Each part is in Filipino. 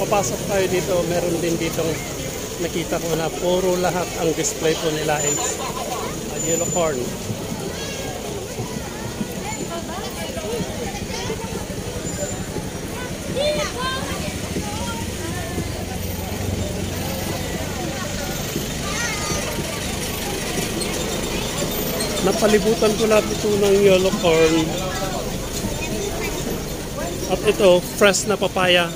papasok tayo dito, meron din ditong nakita ko na puro lahat ang display po nila is yellow corn. Napalibutan ko lahat ito ng yellow corn. At ito, fresh na papaya.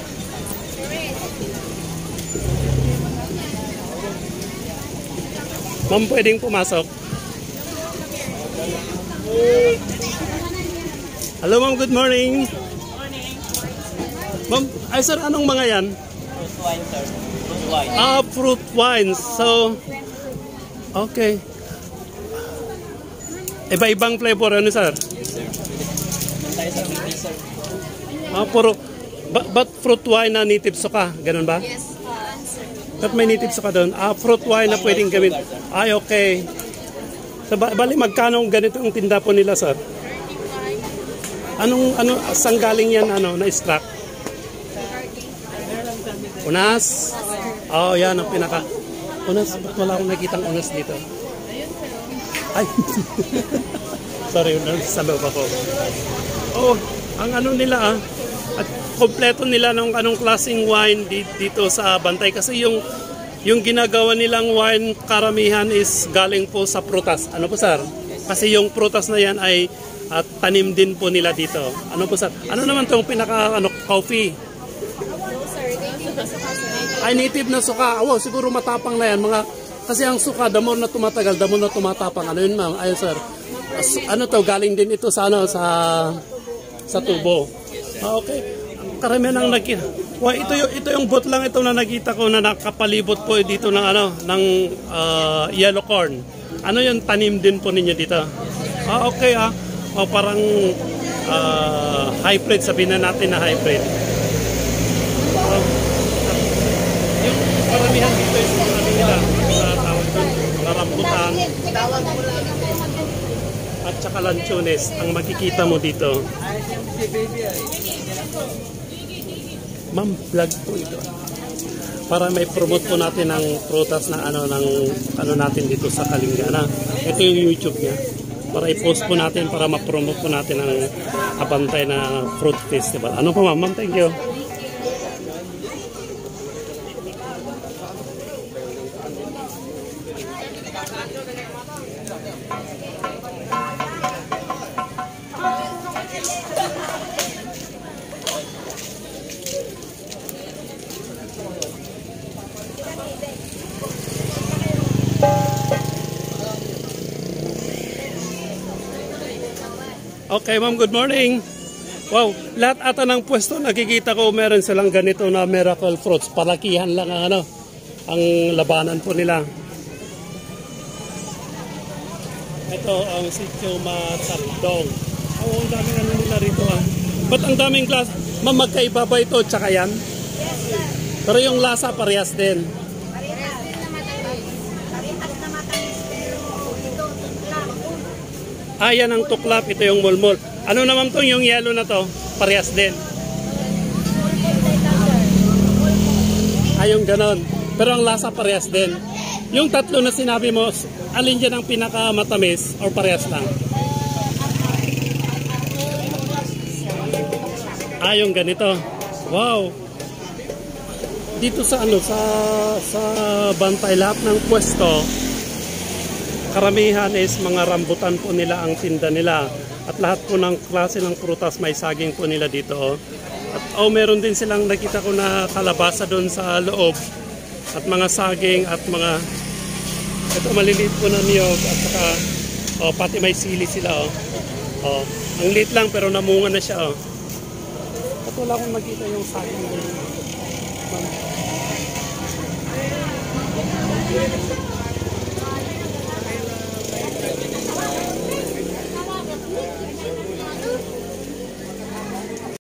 Ma'am, pwedeng pumasok? Hello ma'am, good morning. Ma'am, ay sir, anong mga yan? Fruit wine, sir. Fruit wine. Ah, fruit wine. So, okay. Iba-ibang flavor, ano sir? Yes, sir. Tayo sa fruit, sir. Ah, puro, but fruit wine na native suka, ganun ba? Yes, sir. Ba't may native suka doon? Ah, fruit wine na pwedeng gawin. Ay, okay. So, bali, magkano ganito ang tinda po nila, sir? Saan galing yan, na-extract? Unas? Oh, yan, ang pinaka. Unas, ba't wala akong nakitang unas dito? Ay, sorry, sa loob ako. Oh, ang nila at kompleto nila ng anong klaseng wine dito sa Bantay. Kasi yung ginagawa nilang wine karamihan is galing po sa prutas. Ano po sir? Kasi yung prutas na yan ay tanim din po nila dito. Ano po sir? Ano naman itong pinaka coffee? Ay native na suka. Oh, siguro matapang na yan mga. Kasi ang suka, the more na tumatagal, the more na tumatapang. Ano yun ma'am? Ayun sir. Ano to? Galing din ito sa sa tubo. Ah, okay. Karamihan ang nakita. Well, ito yung bot lang ito na nakita ko na nakapalibot po dito ng ng yellow corn. Ano yung tanim din po ninyo dito? Ah, okay ah. O parang hybrid, sabihin na natin na hybrid. Yung karamihan dito is nila. Rambutan at saka lanchones ang makikita mo dito. Ma'am, vlog po ito para may promote po natin ang prutas na natin dito sa Kalinga. Ito yung YouTube niya para i-post po natin para ma-promote po natin ang Abantay na Fruit Festival. Ano po ma'am? Thank you. Okay ma'am, good morning. Wow, lahat ata ng pwesto nakikita ko meron silang ganito na miracle fruits. Palakihan lang ang ang labanan po nila. Ito ang sitio Matsardong. Oh, ang daming nila rito ah. Ba't ang daming klase? Ma'am, magkaiba ba ito tsaka yan? Yes, sir. Pero yung lasa parehas din. Parehas din na matamis. Parehas na matamis. Pero ito, tuklap. Ah, yan ang tuklap. Ito yung mulmul. Ano naman to yung yellow na to? Parehas din. Ah, yung ganon. Pero ang lasa parehas din. Yung tatlo na sinabi mo, alin dyan ang pinakamatamis or parehas lang? Ah, yung ganito. Wow. Dito sa sa Bantay, lahat ng pwesto, karamihan is mga rambutan po nila ang tinda nila. At lahat po ng klase ng prutas may saging po nila dito. At meron din silang nakita ko na kalabasa doon sa loob. At mga saging at mga ito maliliit po na niyog at saka pati may sili sila ang liit lang pero namunga na siya At wala akong makita yung saging.